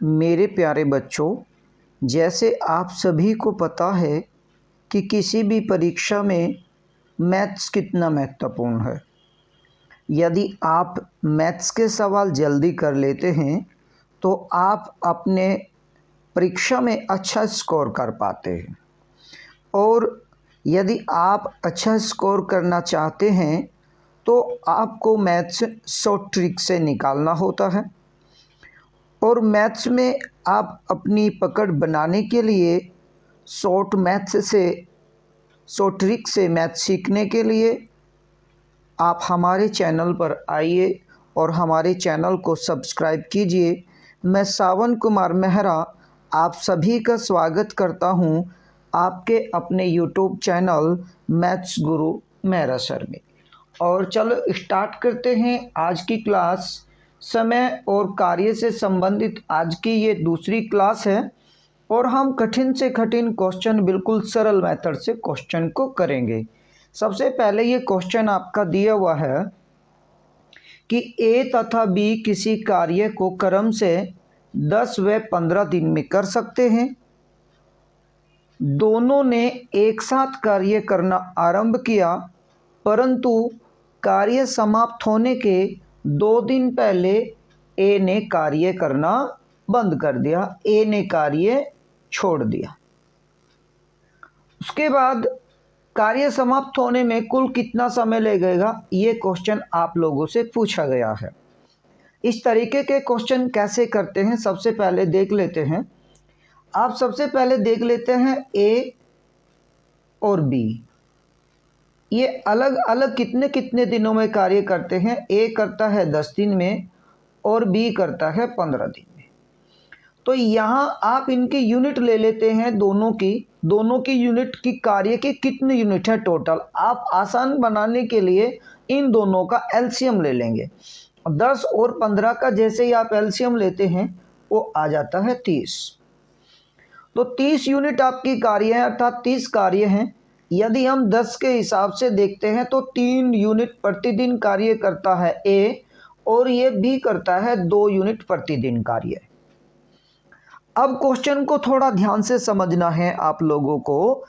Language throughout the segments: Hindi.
मेरे प्यारे बच्चों, जैसे आप सभी को पता है कि किसी भी परीक्षा में मैथ्स कितना महत्वपूर्ण है। यदि आप मैथ्स के सवाल जल्दी कर लेते हैं तो आप अपने परीक्षा में अच्छा स्कोर कर पाते हैं। और यदि आप अच्छा स्कोर करना चाहते हैं तो आपको मैथ्स शॉर्ट ट्रिक से निकालना होता है। और मैथ्स में आप अपनी पकड़ बनाने के लिए शॉर्ट ट्रिक से मैथ सीखने के लिए आप हमारे चैनल पर आइए और हमारे चैनल को सब्सक्राइब कीजिए। मैं सावन कुमार मेहरा आप सभी का स्वागत करता हूं आपके अपने यूट्यूब चैनल मैथ्स गुरु मेहरा सर में। और चलो स्टार्ट करते हैं आज की क्लास। समय और कार्य से संबंधित आज की ये दूसरी क्लास है और हम कठिन से कठिन क्वेश्चन बिल्कुल सरल मेथड से क्वेश्चन को करेंगे। सबसे पहले ये क्वेश्चन आपका दिया हुआ है कि ए तथा बी किसी कार्य को क्रम से 10 व 15 दिन में कर सकते हैं। दोनों ने एक साथ कार्य करना आरंभ किया, परंतु कार्य समाप्त होने के 2 दिन पहले ए ने कार्य करना बंद कर दिया, ए ने कार्य छोड़ दिया। उसके बाद कार्य समाप्त होने में कुल कितना समय लगेगा, ये क्वेश्चन आप लोगों से पूछा गया है। इस तरीके के क्वेश्चन कैसे करते हैं सबसे पहले देख लेते हैं। आप सबसे पहले देख लेते हैं ए और बी, ये अलग अलग कितने कितने दिनों में कार्य करते हैं। ए करता है 10 दिन में और बी करता है 15 दिन में। तो यहाँ आप इनकी यूनिट ले लेते हैं, दोनों की यूनिट की कार्य के कितने यूनिट है टोटल। आप आसान बनाने के लिए इन दोनों का एलसीएम ले लेंगे। 10 और 15 का जैसे ही आप एलसीएम लेते हैं वो आ जाता है 30। तो 30 यूनिट आपकी कार्य है, अर्थात 30 कार्य हैं। यदि हम 10 के हिसाब से देखते हैं तो 3 यूनिट प्रतिदिन कार्य करता है ए और ये बी करता है 2 यूनिट प्रतिदिन कार्य। अब क्वेश्चन को थोड़ा ध्यान से समझना है आप लोगों को।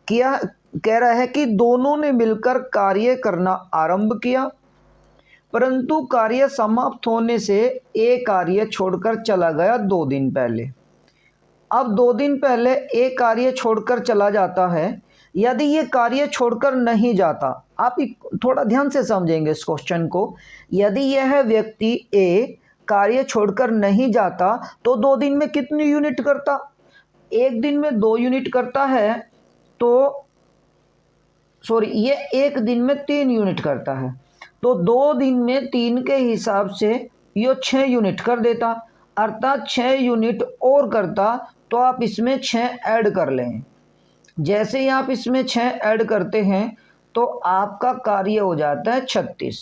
क्या कह रहा है कि दोनों ने मिलकर कार्य करना आरंभ किया, परंतु कार्य समाप्त होने से ए कार्य छोड़कर चला गया 2 दिन पहले। अब 2 दिन पहले ए कार्य छोड़कर चला जाता है। यदि ये कार्य छोड़कर नहीं जाता, आप थोड़ा ध्यान से समझेंगे इस क्वेश्चन को। यदि यह व्यक्ति ए कार्य छोड़कर नहीं जाता तो 2 दिन में कितनी यूनिट करता, 1 दिन में 2 यूनिट करता है। तो सॉरी, ये 1 दिन में 3 यूनिट करता है, तो 2 दिन में 3 के हिसाब से ये 6 यूनिट कर देता, अर्थात 6 यूनिट और करता। तो आप इसमें 6 ऐड कर लें। जैसे ही आप इसमें 6 ऐड करते हैं तो आपका कार्य हो जाता है 36,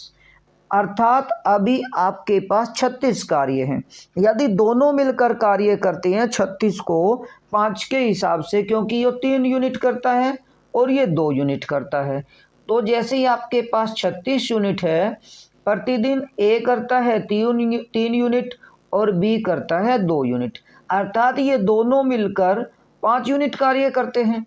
अर्थात अभी आपके पास 36 कार्य हैं। यदि दोनों मिलकर कार्य करते हैं 36 को 5 के हिसाब से, क्योंकि ये 3 यूनिट करता है और ये 2 यूनिट करता है, तो जैसे ही आपके पास 36 यूनिट है, प्रतिदिन ए करता है 3 यूनिट और बी करता है 2 यूनिट, अर्थात ये दोनों मिलकर 5 यूनिट कार्य करते हैं।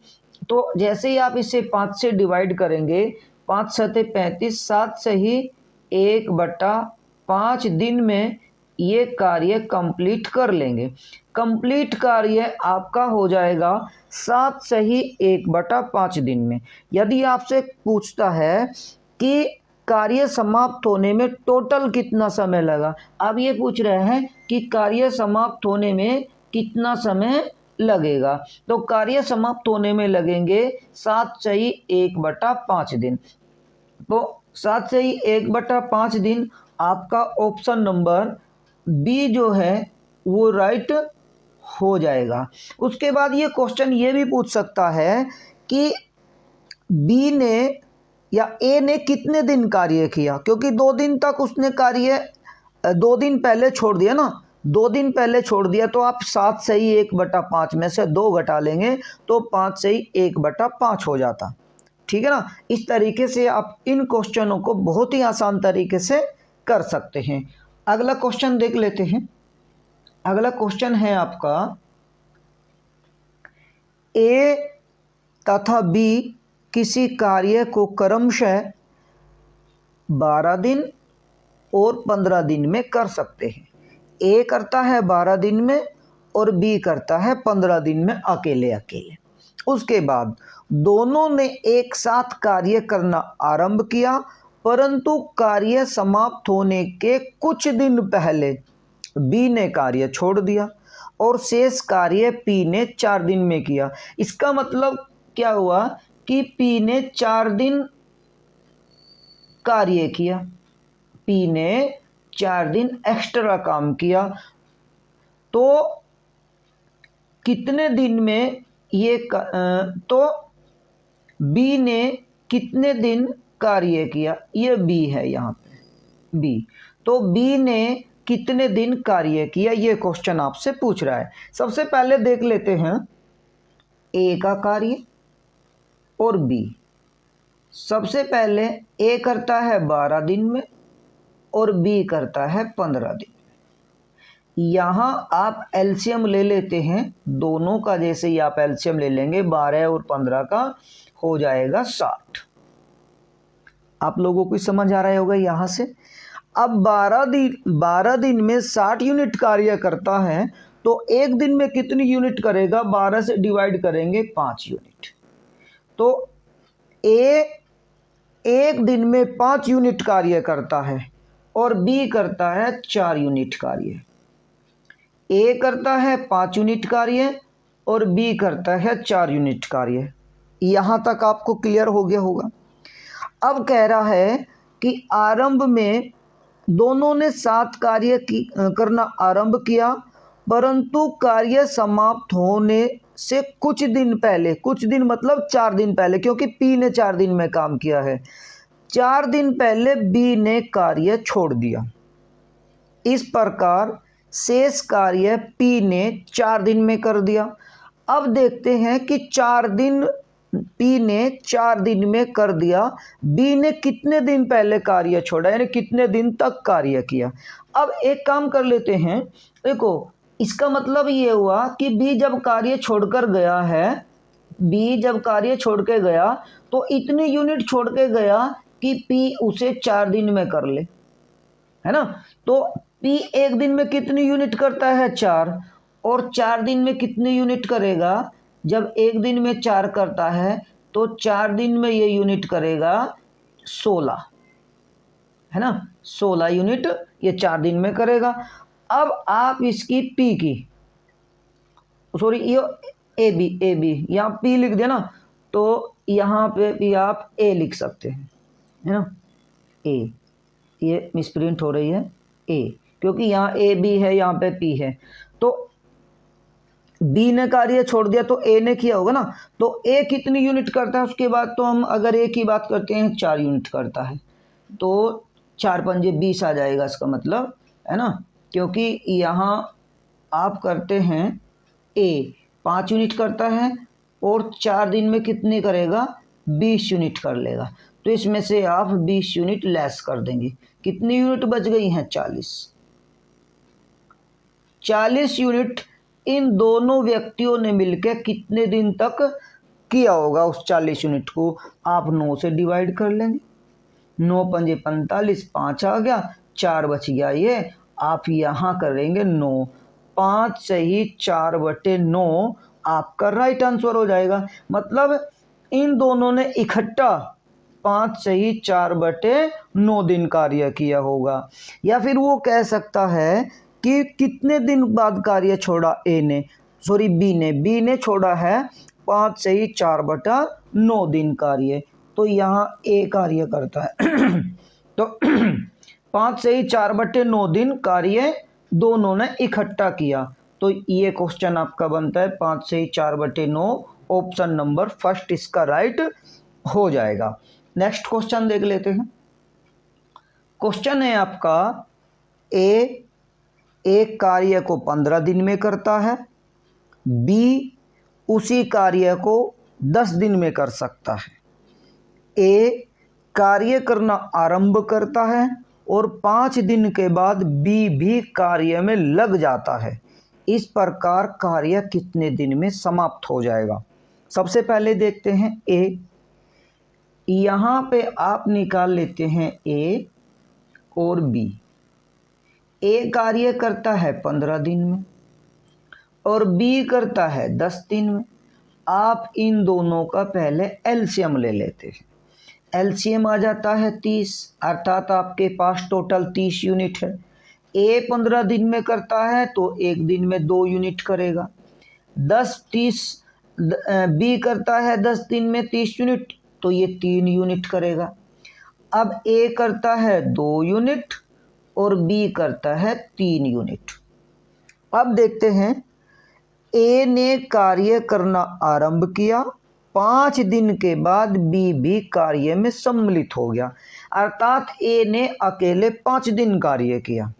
तो जैसे ही आप इसे 5 से डिवाइड करेंगे, 5 सते 35, 7 सही 1/5 दिन में ये कार्य कंप्लीट कर लेंगे। कंप्लीट कार्य आपका हो जाएगा 7 सही 1/5 दिन में। यदि आपसे पूछता है कि कार्य समाप्त होने में टोटल कितना समय लगा, अब ये पूछ रहे हैं कि कार्य समाप्त होने में कितना समय लगेगा, तो कार्य समाप्त होने में लगेंगे 7 सही 1/5 दिन। तो 7 सही 1/5 दिन आपका ऑप्शन नंबर बी जो है वो राइट हो जाएगा। उसके बाद ये क्वेश्चन ये भी पूछ सकता है कि बी ने या ए ने कितने दिन कार्य किया, क्योंकि 2 दिन तक उसने कार्य 2 दिन पहले छोड़ दिया ना, 2 दिन पहले छोड़ दिया, तो आप 7 सही 1/5 में से 2 घटा लेंगे तो 5 सही 1/5 हो जाता। ठीक है ना। इस तरीके से आप इन क्वेश्चनों को बहुत ही आसान तरीके से कर सकते हैं। अगला क्वेश्चन देख लेते हैं। अगला क्वेश्चन है आपका, ए तथा बी किसी कार्य को क्रमशः 12 दिन और 15 दिन में कर सकते हैं। ए करता है 12 दिन में और बी करता है 15 दिन में अकेले अकेले। उसके बाद दोनों ने एक साथ कार्य करना आरंभ किया, परंतु कार्य समाप्त होने के कुछ दिन पहले बी ने कार्य छोड़ दिया और शेष कार्य पी ने 4 दिन में किया। इसका मतलब क्या हुआ कि पी ने 4 दिन कार्य किया, पी ने 4 दिन एक्स्ट्रा काम किया। तो कितने दिन में ये तो बी ने कितने दिन कार्य किया, ये बी है यहाँ पे बी। तो बी ने कितने दिन कार्य किया, ये क्वेश्चन आपसे पूछ रहा है। सबसे पहले देख लेते हैं ए का कार्य और बी। सबसे पहले ए करता है 12 दिन में और बी करता है 15 दिन। यहाँ आप एलसीएम ले लेते हैं दोनों का, जैसे ही आप एलसीएम ले लेंगे 12 और 15 का हो जाएगा 60। आप लोगों को समझ आ रहा होगा यहाँ से। अब 12 दिन में 60 यूनिट कार्य करता है, तो एक दिन में कितनी यूनिट करेगा, 12 से डिवाइड करेंगे 5 यूनिट। तो ए एक दिन में 5 यूनिट कार्य करता है और बी करता है 4 यूनिट कार्य। ए करता है 5 यूनिट कार्य और बी करता है 4 यूनिट कार्य। यहाँ तक आपको क्लियर हो गया होगा। अब कह रहा है कि आरंभ में दोनों ने साथ कार्य करना आरंभ किया, परंतु कार्य समाप्त होने से कुछ दिन पहले, कुछ दिन मतलब 4 दिन पहले, क्योंकि पी ने 4 दिन में काम किया है, 4 दिन पहले बी ने कार्य छोड़ दिया। इस प्रकार शेष कार्य पी ने 4 दिन में कर दिया। अब देखते हैं कि 4 दिन पी ने 4 दिन में कर दिया, बी ने कितने दिन पहले कार्य छोड़ा, यानी कितने दिन तक कार्य किया। अब एक काम कर लेते हैं, देखो इसका मतलब ये हुआ कि बी जब कार्य छोड़कर गया है, बी जब कार्य छोड़ के गया तो इतनी यूनिट छोड़ के गया कि पी उसे 4 दिन में कर ले, है ना। तो पी एक दिन में कितनी यूनिट करता है, 4, और 4 दिन में कितनी यूनिट करेगा, जब एक दिन में 4 करता है तो 4 दिन में ये यूनिट करेगा 16, है ना, 16 यूनिट ये 4 दिन में करेगा। अब आप इसकी पी की, सॉरी ये ए बी यहाँ पी लिख देना, तो यहाँ पे भी आप ए लिख सकते हैं, है ना, ए, ये मिसप्रिंट हो रही है ए, क्योंकि यहाँ ए बी है, यहाँ पे पी है। तो बी ने कार्य छोड़ दिया तो ए ने किया होगा ना, तो ए कितनी यूनिट करता है उसके बाद, तो हम अगर ए की बात करते हैं 4 यूनिट करता है, तो 4 पंजे 20 आ जाएगा इसका मतलब, है ना, क्योंकि यहाँ आप करते हैं ए 5 यूनिट करता है और 4 दिन में कितनी करेगा, 20 यूनिट कर लेगा। तो इसमें से आप 20 यूनिट लेस कर देंगे, कितनी यूनिट बच गई हैं, 40 यूनिट इन दोनों व्यक्तियों ने मिलकर कितने दिन तक किया होगा। उस 40 यूनिट को आप 9 से डिवाइड कर लेंगे, 9 पंजे 45, 5 आ गया, 4 बच गया, ये आप यहाँ करेंगे 9, 5 सही 4/9 आपका राइट आंसर हो जाएगा। मतलब इन दोनों ने इकट्ठा 5 सही 4/9 दिन कार्य किया होगा। या फिर वो कह सकता है कि कितने दिन बाद कार्य छोड़ा ए ने, सॉरी बी ने छोड़ा है 5 सही 4/9 दिन कार्य, तो यहाँ ए कार्य करता है तो 5 सही 4/9 दिन कार्य दोनों ने इकट्ठा किया। तो ये क्वेश्चन आपका बनता है 5 सही 4/9, ऑप्शन नंबर फर्स्ट इसका राइट हो जाएगा। नेक्स्ट क्वेश्चन देख लेते हैं। क्वेश्चन है आपका, ए एक कार्य को 15 दिन में करता है, बी उसी कार्य को 10 दिन में कर सकता है। ए कार्य करना आरंभ करता है और 5 दिन के बाद बी भी कार्य में लग जाता है। इस प्रकार कार्य कितने दिन में समाप्त हो जाएगा। सबसे पहले देखते हैं ए। यहाँ पे आप निकाल लेते हैं ए और बी। ए कार्य करता है 15 दिन में और बी करता है 10 दिन में। आप इन दोनों का पहले एलसीएम ले लेते हैं। एलसीएम आ जाता है 30, अर्थात आपके पास टोटल 30 यूनिट है। ए 15 दिन में करता है तो एक दिन में 2 यूनिट करेगा। 10-30 बी करता है 10 दिन में 30 यूनिट तो ये 3 यूनिट करेगा। अब ए करता है 2 यूनिट और बी करता है 3 यूनिट। अब देखते हैं, ए ने कार्य करना आरंभ किया, 5 दिन के बाद बी भी कार्य में सम्मिलित हो गया, अर्थात ए ने अकेले 5 दिन कार्य किया।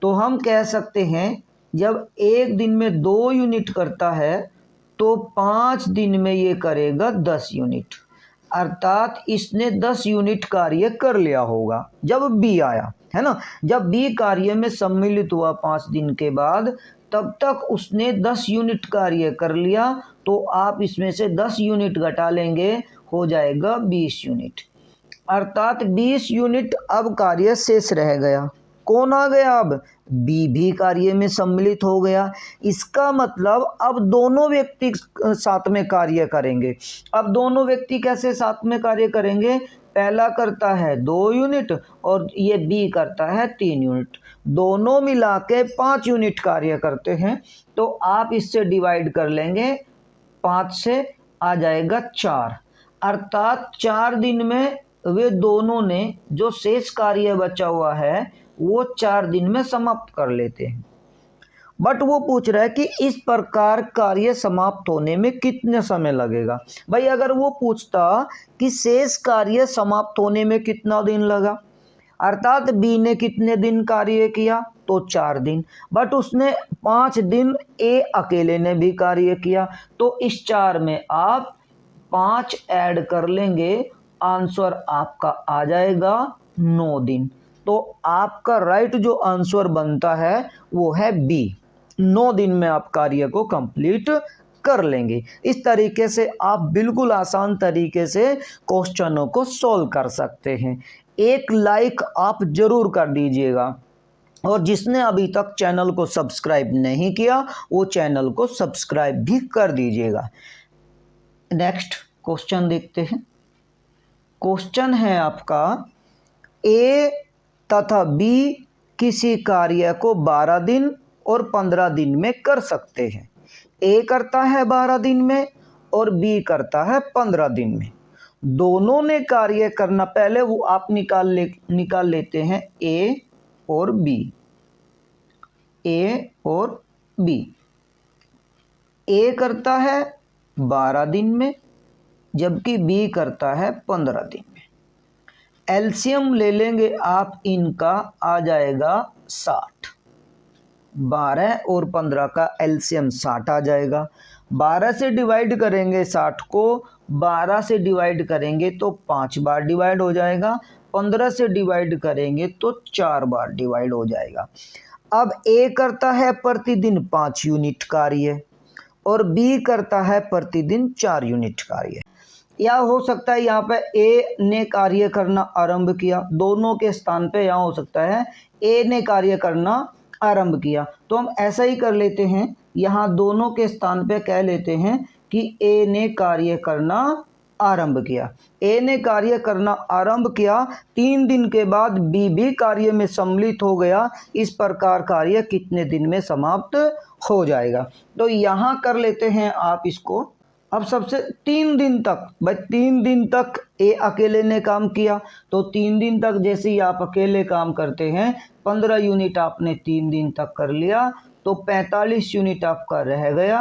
तो हम कह सकते हैं जब एक दिन में 2 यूनिट करता है तो 5 दिन में ये करेगा 10 यूनिट, अर्थात इसने 10 यूनिट कार्य कर लिया होगा जब बी आया, है ना। जब बी कार्य में सम्मिलित हुआ 5 दिन के बाद, तब तक उसने 10 यूनिट कार्य कर लिया। तो आप इसमें से 10 यूनिट घटा लेंगे, हो जाएगा 20 यूनिट, अर्थात 20 यूनिट अब कार्य शेष रह गया। कौन आ गया? अब बी भी कार्य में सम्मिलित हो गया। इसका मतलब अब दोनों व्यक्ति साथ में कार्य करेंगे। अब दोनों व्यक्ति कैसे साथ में कार्य करेंगे? पहला करता है 2 यूनिट और ये बी करता है 3 यूनिट, दोनों मिला के 5 यूनिट कार्य करते हैं। तो आप इससे डिवाइड कर लेंगे, 5 से आ जाएगा 4, अर्थात 4 दिन में वे दोनों ने जो शेष कार्य बचा हुआ है वो 4 दिन में समाप्त कर लेते हैं। बट वो पूछ रहा है कि इस प्रकार कार्य समाप्त होने में कितने समय लगेगा। भाई अगर वो पूछता कि शेष कार्य समाप्त होने में कितना दिन लगा, अर्थात बी ने कितने दिन कार्य किया तो 4 दिन, बट उसने 5 दिन ए अकेले ने भी कार्य किया। तो इस 4 में आप 5 ऐड कर लेंगे, आंसर आपका आ जाएगा 9 दिन। तो आपका राइट जो आंसर बनता है वो है बी, 9 दिन में आप कार्य को कंप्लीट कर लेंगे। इस तरीके से आप बिल्कुल आसान तरीके से क्वेश्चनों को सॉल्व कर सकते हैं। एक लाइक आप जरूर कर दीजिएगा और जिसने अभी तक चैनल को सब्सक्राइब नहीं किया वो चैनल को सब्सक्राइब भी कर दीजिएगा। नेक्स्ट क्वेश्चन देखते हैं। क्वेश्चन है आपका, ए तथा बी किसी कार्य को 12 दिन और 15 दिन में कर सकते हैं। ए करता है 12 दिन में और बी करता है 15 दिन में। दोनों ने कार्य करना, पहले वो आप निकाल लेते हैं ए और बी। ए और बी, ए करता है 12 दिन में जबकि बी करता है 15 दिन में। एलसीएम ले लेंगे आप, इनका आ जाएगा 60। 12 और 15 का एलसीएम 60 आ जाएगा। 12 से डिवाइड करेंगे 60 को, 12 से डिवाइड करेंगे तो 5 बार डिवाइड हो जाएगा, 15 से डिवाइड करेंगे तो 4 बार डिवाइड हो जाएगा। अब ए करता है प्रतिदिन 5 यूनिट कार्य और बी करता है प्रतिदिन 4 यूनिट कार्य। या हो सकता है यहाँ पे ए ने कार्य करना आरंभ किया, दोनों के स्थान पे यहाँ हो सकता है ए ने कार्य करना आरंभ किया। तो हम ऐसा ही कर लेते हैं, यहाँ दोनों के स्थान पे कह लेते हैं कि ए ने कार्य करना आरंभ किया। ए ने कार्य करना आरंभ किया, 3 दिन के बाद बी भी कार्य में सम्मिलित हो गया। इस प्रकार कार्य कितने दिन में समाप्त हो जाएगा। तो यहाँ कर लेते हैं आप इसको। अब सबसे 3 दिन तक, भाई 3 दिन तक ए अकेले ने काम किया, तो 3 दिन तक जैसे ही आप अकेले काम करते हैं, 15 यूनिट आपने 3 दिन तक कर लिया तो 45 यूनिट आपका रह गया।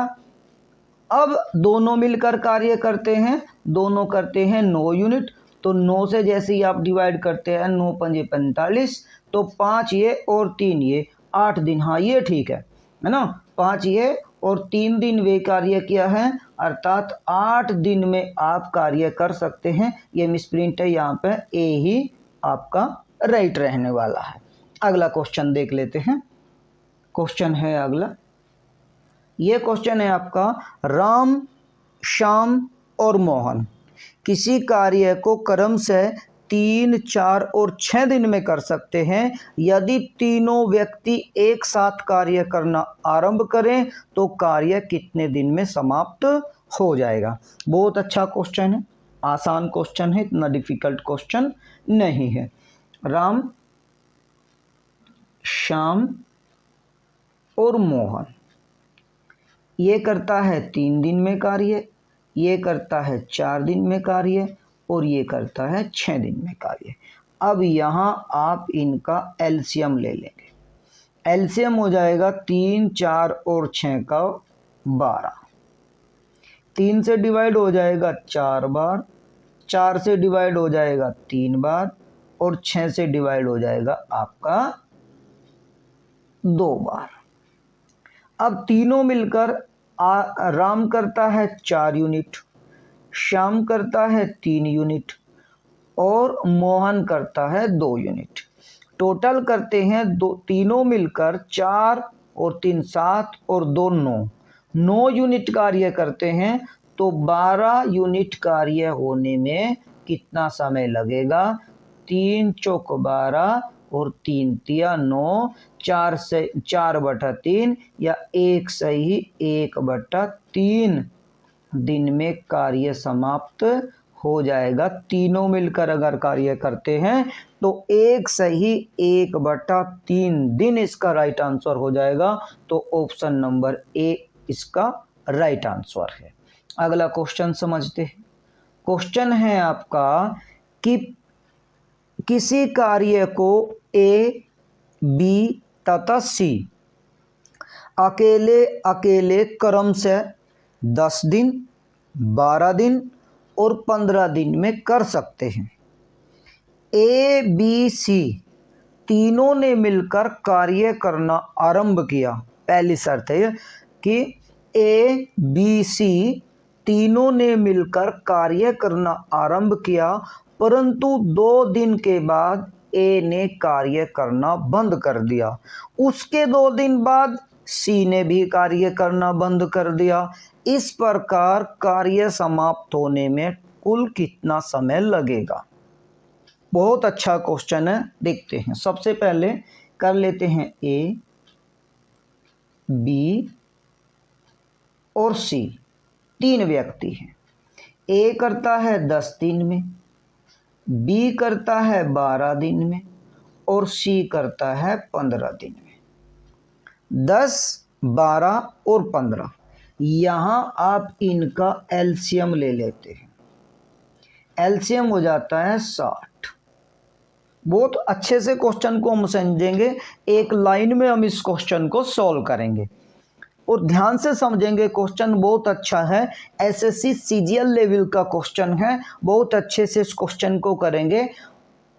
अब दोनों मिलकर कार्य करते हैं, दोनों करते हैं 9 यूनिट, तो 9 से जैसे ही आप डिवाइड करते हैं 9 पंजे 45, तो 5 ये और 3 ये 8 दिन। हाँ ये ठीक है ना, 5 ये और 3 दिन वे कार्य किया है, अर्थात 8 दिन में आप कार्य कर सकते हैं। ये मिसप्रिंट है, यहाँ पे ए ही आपका राइट रहने वाला है। अगला क्वेश्चन देख लेते हैं। क्वेश्चन है अगला, ये क्वेश्चन है आपका, राम, श्याम और मोहन किसी कार्य को क्रम से 3, 4 और 6 दिन में कर सकते हैं। यदि तीनों व्यक्ति एक साथ कार्य करना आरंभ करें तो कार्य कितने दिन में समाप्त हो जाएगा। बहुत अच्छा क्वेश्चन है, आसान क्वेश्चन है, इतना डिफिकल्ट क्वेश्चन नहीं है। राम, श्याम और मोहन, ये करता है 3 दिन में कार्य, ये करता है 4 दिन में कार्य और ये करता है 6 दिन में कार्य। अब यहाँ आप इनका एलसीएम ले लेंगे। एलसीएम हो जाएगा 3, 4 और 6 का 12। 3 से डिवाइड हो जाएगा 4 बार, 4 से डिवाइड हो जाएगा 3 बार और 6 से डिवाइड हो जाएगा आपका 2 बार। अब तीनों मिलकर राम करता है 4 यूनिट, श्याम करता है 3 यूनिट और मोहन करता है 2 यूनिट। टोटल करते हैं तीनों मिलकर 4 और 3 7 और 2 9 यूनिट कार्य करते हैं। तो 12 यूनिट कार्य होने में कितना समय लगेगा? 3 चौक 12 और 3 तिया 9, 4/3 या 1 सही 1/3 दिन में कार्य समाप्त हो जाएगा। तीनों मिलकर अगर कार्य करते हैं तो 1 सही 1/3 दिन इसका राइट आंसर हो जाएगा। तो ऑप्शन नंबर ए इसका राइट आंसर है। अगला क्वेश्चन समझते हैं। क्वेश्चन है आपका कि किसी कार्य को ए, बी तथा सी अकेले अकेले क्रम से 10 दिन, 12 दिन और 15 दिन में कर सकते हैं। ए, बी, सी तीनों ने मिलकर कार्य करना आरंभ किया। पहली शर्त है कि ए, बी, सी तीनों ने मिलकर कार्य करना आरंभ किया, परंतु 2 दिन के बाद ए ने कार्य करना बंद कर दिया। उसके 2 दिन बाद सी ने भी कार्य करना बंद कर दिया। इस प्रकार कार्य समाप्त होने में कुल कितना समय लगेगा? बहुत अच्छा क्वेश्चन है, देखते हैं। सबसे पहले कर लेते हैं ए, बी और सी, 3 व्यक्ति हैं। ए करता है 10 दिन में, बी करता है 12 दिन में और सी करता है 15 दिन में। 10, 12 और 15, यहाँ आप इनका एलसीएम ले लेते हैं। एलसीएम हो जाता है 60। बहुत अच्छे से क्वेश्चन को हम समझेंगे, एक लाइन में हम इस क्वेश्चन को सॉल्व करेंगे और ध्यान से समझेंगे। क्वेश्चन बहुत अच्छा है, एसएससी सीजीएल लेवल का क्वेश्चन है। बहुत अच्छे से इस क्वेश्चन को करेंगे।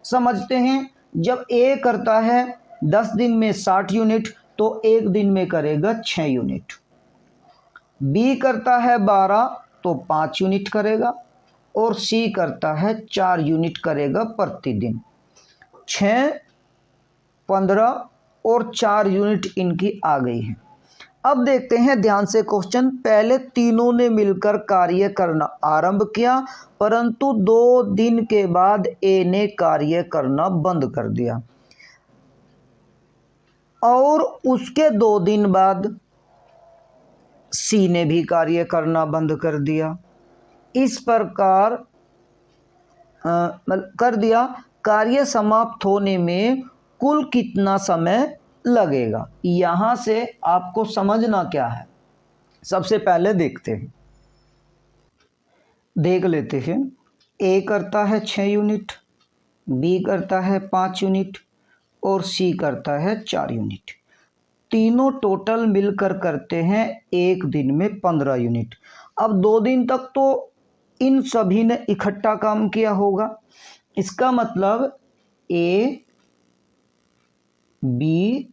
समझते हैं। जब ए करता है 10 दिन में 60 यूनिट तो 1 दिन में करेगा 6 यूनिट। बी करता है 12 तो 5 यूनिट करेगा और सी करता है 4 यूनिट करेगा प्रतिदिन। 6, 15 और 4 यूनिट इनकी आ गई है। अब देखते हैं ध्यान से क्वेश्चन। पहले तीनों ने मिलकर कार्य करना आरंभ किया, परंतु 2 दिन के बाद ए ने कार्य करना बंद कर दिया और उसके 2 दिन बाद सी ने भी कार्य करना बंद कर दिया। इस प्रकार कर दिया। कार्य समाप्त होने में कुल कितना समय लगेगा? यहां से आपको समझना क्या है, सबसे पहले देखते हैं। देख लेते हैं। ए करता है 6 यूनिट, बी करता है 5 यूनिट और सी करता है 4 यूनिट। तीनों टोटल मिलकर करते हैं 1 दिन में 15 यूनिट। अब 2 दिन तक तो इन सभी ने इकट्ठा काम किया होगा। इसका मतलब ए, बी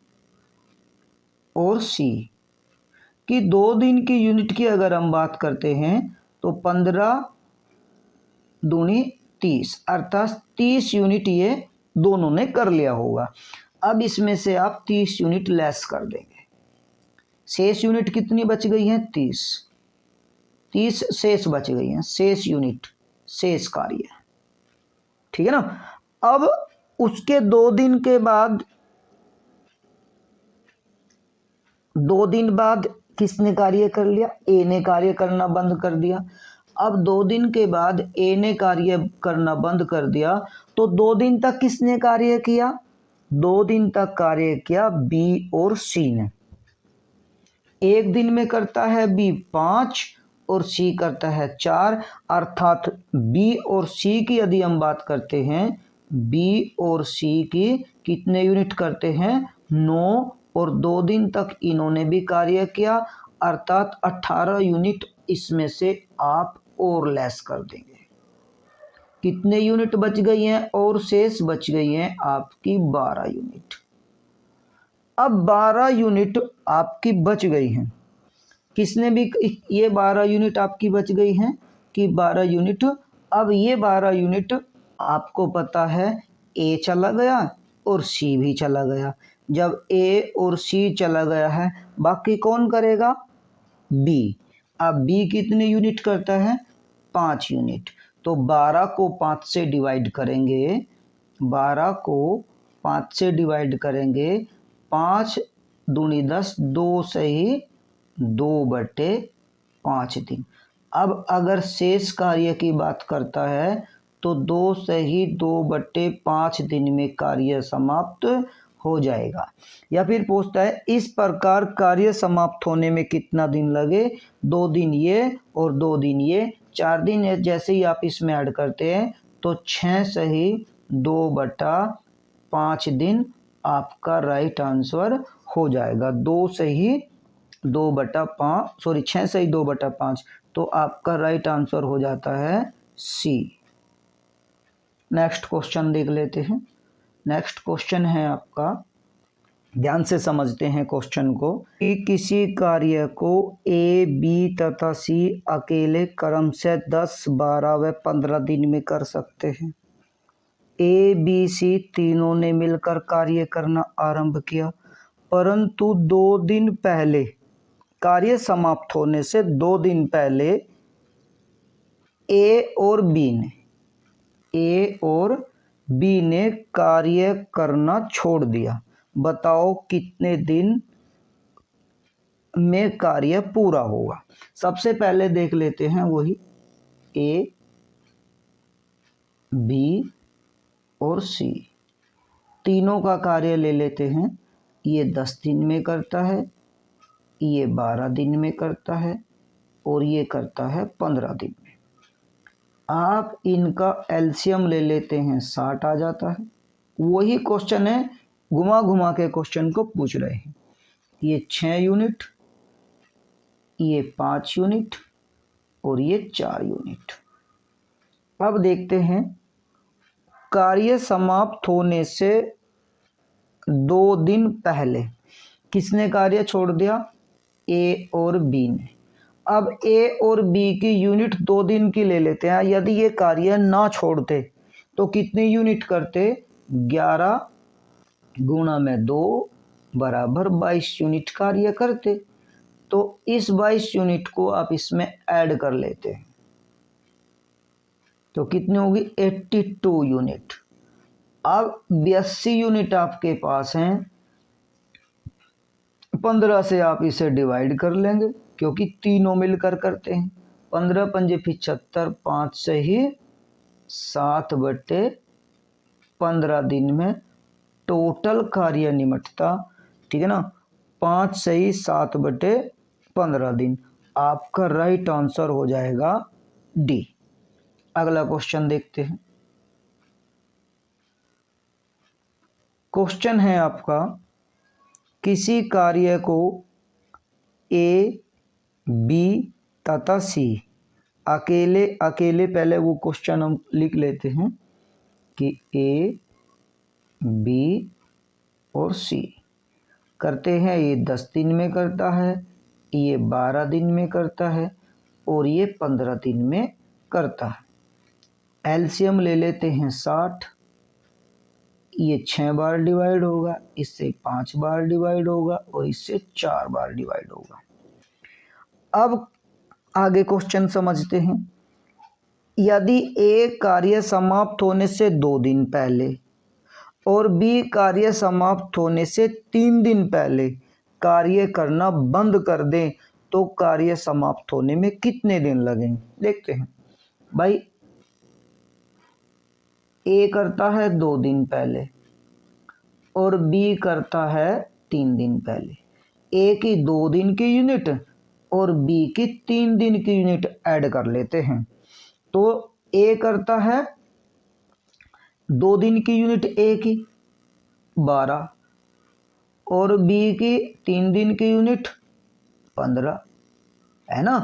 और सी की 2 दिन की यूनिट की अगर हम बात करते हैं तो 15 दूनी 30, अर्थात 30 यूनिट ये दोनों ने कर लिया होगा। अब इसमें से आप 30 यूनिट लेस कर देंगे। शेष यूनिट कितनी बच गई हैं? 30। 30 शेष बच गई हैं, शेष यूनिट, शेष कार्य। ठीक है ना। अब उसके 2 दिन के बाद, 2 दिन बाद किसने कार्य कर लिया? ए ने कार्य करना बंद कर दिया। अब 2 दिन के बाद ए ने कार्य करना बंद कर दिया, तो 2 दिन तक किसने कार्य किया? 2 दिन तक कार्य किया बी और सी ने। 1 दिन में करता है बी 5 और सी करता है 4, अर्थात बी और सी की यदि हम बात करते हैं, बी और सी की कितने यूनिट करते हैं? 9, और 2 दिन तक इन्होंने भी कार्य किया, अर्थात 18 यूनिट इसमें से आप और लेस कर देंगे। कितने यूनिट बच गई हैं? और शेष बच गई हैं आपकी 12 यूनिट। अब 12 यूनिट आपकी बच गई हैं, किसने भी, ये 12 यूनिट आपकी बच गई हैं कि 12 यूनिट। अब ये 12 यूनिट आपको पता है ए चला गया और सी भी चला गया। जब ए और सी चला गया है, बाकी कौन करेगा? बी। अब बी कितने यूनिट करता है? 5 यूनिट। तो 12 को 5 से डिवाइड करेंगे, 12 को 5 से डिवाइड करेंगे, 5 दूनी 10, 2 से ही 2/5 दिन। अब अगर शेष कार्य की बात करता है तो 2 से ही 2/5 दिन में कार्य समाप्त हो जाएगा। या फिर पूछता है इस प्रकार कार्य समाप्त होने में कितना दिन लगे? 2 दिन ये और 2 दिन ये, 4 दिन। जैसे ही आप इसमें ऐड करते हैं तो 6 से ही 2/5 दिन आपका राइट आंसर हो जाएगा। 2 से ही 2/5, सॉरी 6 से ही 2/5, तो आपका राइट आंसर हो जाता है सी। नेक्स्ट क्वेश्चन देख लेते हैं। नेक्स्ट क्वेश्चन है आपका, ध्यान से समझते हैं क्वेश्चन को, कि किसी कार्य को ए, बी तथा सी अकेले क्रम से 10, 12 व 15 दिन में कर सकते हैं। ए, बी, सी तीनों ने मिलकर कार्य करना आरंभ किया, परंतु 2 दिन पहले, कार्य समाप्त होने से 2 दिन पहले ए और बी ने कार्य करना छोड़ दिया। बताओ कितने दिन में कार्य पूरा होगा? सबसे पहले देख लेते हैं वही ए, बी और सी, तीनों का कार्य ले लेते हैं। ये 10 दिन में करता है, ये 12 दिन में करता है और ये करता है 15 दिन में। आप इनका एलसीएम ले लेते हैं, 60 आ जाता है। वही क्वेश्चन है, घुमा घुमा के क्वेश्चन को पूछ रहे हैं। ये 6 यूनिट, ये 5 यूनिट और ये 4 यूनिट। अब देखते हैं, कार्य समाप्त होने से 2 दिन पहले किसने कार्य छोड़ दिया? ए और बी ने। अब ए और बी की यूनिट 2 दिन की ले लेते हैं। यदि ये कार्य ना छोड़ते तो कितनी यूनिट करते? 11 गुणा में 2 बराबर 22 यूनिट कार्य करते। तो इस 22 यूनिट को आप इसमें ऐड कर लेते हैं तो कितनी होगी? 82 यूनिट। अब 82 यूनिट आपके पास हैं, 15 से आप इसे डिवाइड कर लेंगे क्योंकि तीनों मिलकर करते हैं। 15 पंजे 75, 5 से ही 7/15 दिन में टोटल कार्य निमटता। ठीक है ना। 5 से ही 7/15 दिन, आपका राइट आंसर हो जाएगा डी। अगला क्वेश्चन देखते हैं। क्वेश्चन है आपका, किसी कार्य को ए, बी तथा सी अकेले अकेले, पहले वो क्वेश्चन हम लिख लेते हैं कि ए, बी और सी करते हैं। ये 10 दिन में करता है, ये 12 दिन में करता है और ये 15 दिन में करता है। एलसीएम ले लेते हैं 60, ये 6 बार डिवाइड होगा, इससे 5 बार डिवाइड होगा और इससे 4 बार डिवाइड होगा। अब आगे क्वेश्चन समझते हैं। यदि ए कार्य समाप्त होने से 2 दिन पहले और बी कार्य समाप्त होने से 3 दिन पहले कार्य करना बंद कर दें तो कार्य समाप्त होने में कितने दिन लगेंगे? देखते हैं भाई। ए करता है 2 दिन पहले और बी करता है 3 दिन पहले। ए की 2 दिन की यूनिट और बी की 3 दिन की यूनिट ऐड कर लेते हैं। तो ए करता है 2 दिन की यूनिट ए की 12 और बी की 3 दिन की यूनिट 15, है ना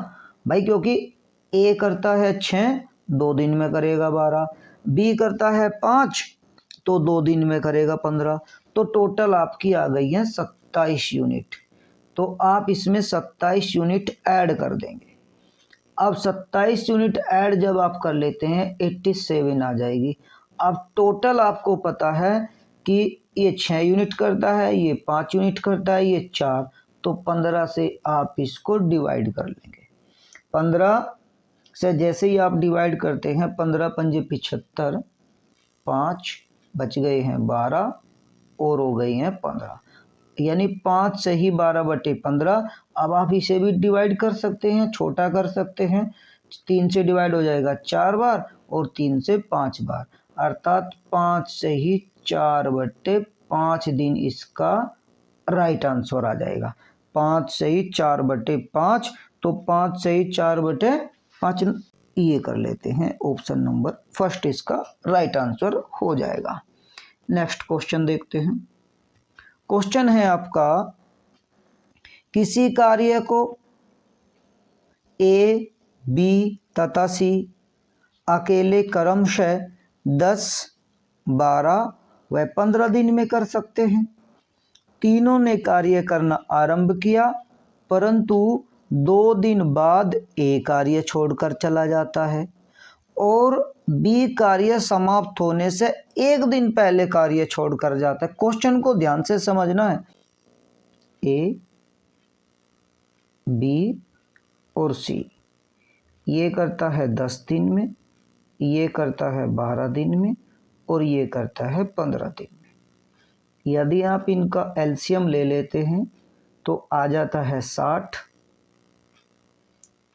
भाई, क्योंकि ए करता है 6, 2 दिन में करेगा 12, बी करता है 5 तो 2 दिन में करेगा 15, तो टोटल आपकी आ गई है 27 यूनिट। तो आप इसमें 27 यूनिट ऐड कर देंगे। अब 27 यूनिट ऐड जब आप कर लेते हैं 87 आ जाएगी। अब टोटल आपको पता है कि ये 6 यूनिट करता है, ये 5 यूनिट करता है, ये 4, तो 15 से आप इसको डिवाइड कर लेंगे। 15 से जैसे ही आप डिवाइड करते हैं, 15 पंजे 75, 5 बच गए हैं 12 और हो गई हैं 15, यानी 5 से ही 12/15। अब आप इसे भी डिवाइड कर सकते हैं, छोटा कर सकते हैं। 3 से डिवाइड हो जाएगा 4 बार और 3 से 5 बार, अर्थात 5 से ही 4/5 दिन इसका राइट आंसर आ जाएगा। 5 से ही 4/5, तो 5 से ही 4/5 ये कर लेते हैं। ऑप्शन नंबर फर्स्ट इसका राइट आंसर हो जाएगा। नेक्स्ट क्वेश्चन देखते हैं। क्वेश्चन है आपका, किसी कार्य को ए, बी तथा सी अकेले क्रमशः 10, 12 व 15 दिन में कर सकते हैं। तीनों ने कार्य करना आरंभ किया, परंतु 2 दिन बाद ए कार्य छोड़कर चला जाता है और बी कार्य समाप्त होने से 1 दिन पहले कार्य छोड़कर जाता है। क्वेश्चन को ध्यान से समझना है। ए, बी और सी ये करता है 10 दिन में, ये करता है 12 दिन में और ये करता है 15 दिन में। यदि आप इनका एलसीएम ले लेते हैं तो आ जाता है 60।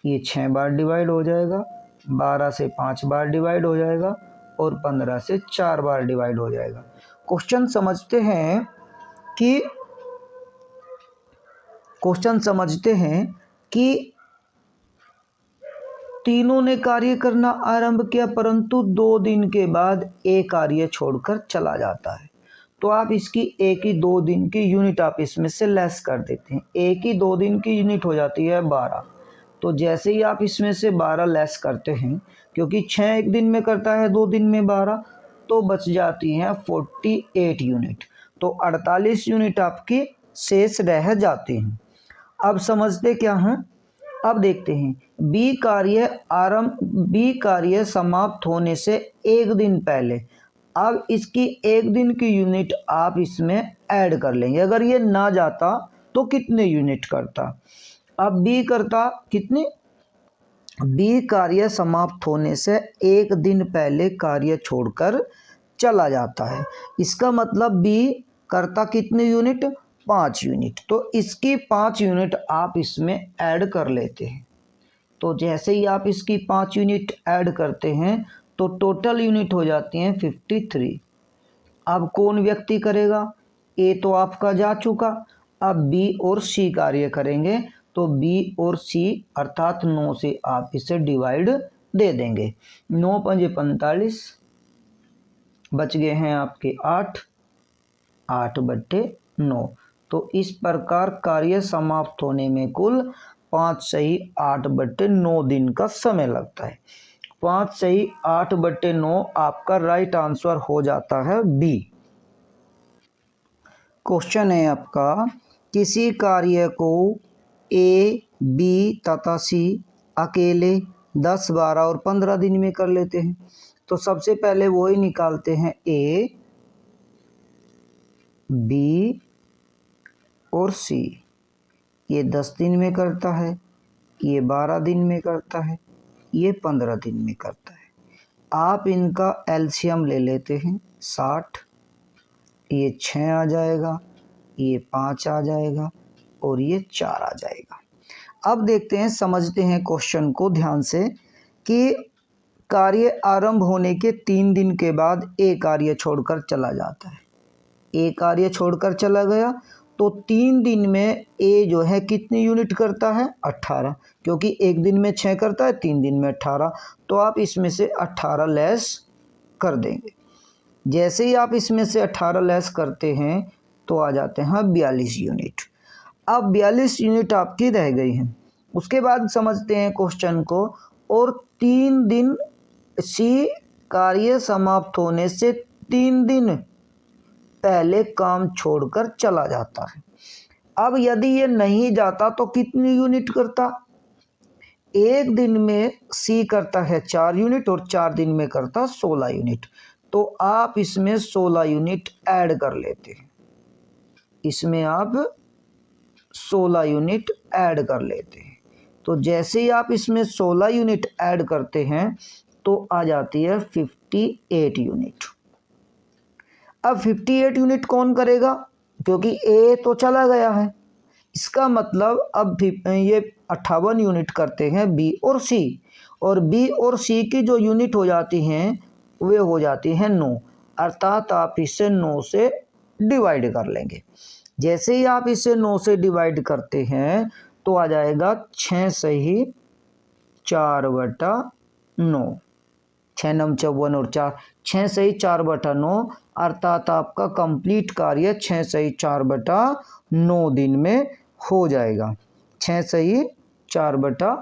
ये 6 बार डिवाइड हो जाएगा, 12 से 5 बार डिवाइड हो जाएगा और 15 से 4 बार डिवाइड हो जाएगा। क्वेश्चन समझते हैं कि तीनों ने कार्य करना आरंभ किया, परंतु 2 दिन के बाद ए कार्य छोड़कर चला जाता है। तो आप इसकी ए की 2 दिन की यूनिट आप इसमें से लेस कर देते हैं। ए की 2 दिन की यूनिट हो जाती है 12, तो जैसे ही आप इसमें से 12 लेस करते हैं, क्योंकि 6 1 दिन में करता है, 2 दिन में 12, तो बच जाती हैं 48 यूनिट। तो 48 यूनिट आपकी शेष रह जाती हैं। अब समझते क्या हैं? अब देखते हैं बी कार्य समाप्त होने से 1 दिन पहले। अब इसकी 1 दिन की यूनिट आप इसमें ऐड कर लेंगे। अगर ये ना जाता तो कितने यूनिट करता? अब बी करता कितने? बी कार्य समाप्त होने से 1 दिन पहले कार्य छोड़कर चला जाता है। इसका मतलब बी करता कितने यूनिट? 5 यूनिट। तो इसकी 5 यूनिट आप इसमें ऐड कर लेते हैं। तो जैसे ही आप इसकी 5 यूनिट ऐड करते हैं तो टोटल यूनिट हो जाती हैं 53। अब कौन व्यक्ति करेगा? ए तो आपका जा चुका, अब बी और सी कार्य करेंगे। तो बी और सी अर्थात 9 से आप इसे डिवाइड दे देंगे। 9 पंजे 45, बच गए हैं आपके 8, 8/9। तो इस प्रकार कार्य समाप्त होने में कुल 5 से ही 8/9 दिन का समय लगता है। 5 से ही 8/9 आपका राइट आंसर हो जाता है बी। क्वेश्चन है आपका, किसी कार्य को ए, बी तथा सी अकेले 10, 12 और 15 दिन में कर लेते हैं। तो सबसे पहले वो ही निकालते हैं ए बी और सी। ये 10 दिन में करता है, ये 12 दिन में करता है, ये 15 दिन में करता है। आप इनका एलसीएम ले लेते हैं 60, ये 6 आ जाएगा, ये 5 आ जाएगा और ये 4 आ जाएगा। अब देखते हैं, समझते हैं क्वेश्चन को ध्यान से कि कार्य आरंभ होने के 3 दिन के बाद ए कार्य छोड़कर चला जाता है। ए कार्य छोड़कर चला गया तो 3 दिन में ए जो है कितनी यूनिट करता है? 18, क्योंकि एक दिन में 6 करता है, 3 दिन में 18, तो आप इसमें से 18 लेस कर देंगे। जैसे ही आप इसमें से 18 लेस करते हैं तो आ जाते हैं 42 यूनिट। अब 42 यूनिट आपकी रह गई हैं। उसके बाद समझते हैं क्वेश्चन को। और 3 दिन सी कार्य समाप्त होने से 3 दिन पहले काम छोड़कर चला जाता है। अब यदि ये नहीं जाता तो कितनी यूनिट करता? एक दिन में सी करता है 4 यूनिट और 4 दिन में करता 16 यूनिट। तो आप इसमें 16 यूनिट ऐड कर लेते हैं। इसमें आप 16 यूनिट ऐड कर लेते हैं। तो जैसे ही आप इसमें 16 यूनिट ऐड करते हैं तो आ जाती है 58 यूनिट। अब 58 यूनिट कौन करेगा? क्योंकि ए तो चला गया है। इसका मतलब अब ये 58 यूनिट करते हैं बी और सी, और बी और सी की जो यूनिट हो जाती हैं वे हो जाती हैं 9, अर्थात आप इसे 9 से डिवाइड कर लेंगे। जैसे ही आप इसे 9 से डिवाइड करते हैं तो आ जाएगा 6 सही 4/9, 6 9 54 और 4, 6 सही 4/9, अर्थात आपका कंप्लीट कार्य 6 सही 4/9 दिन में हो जाएगा। 6 सही 4/9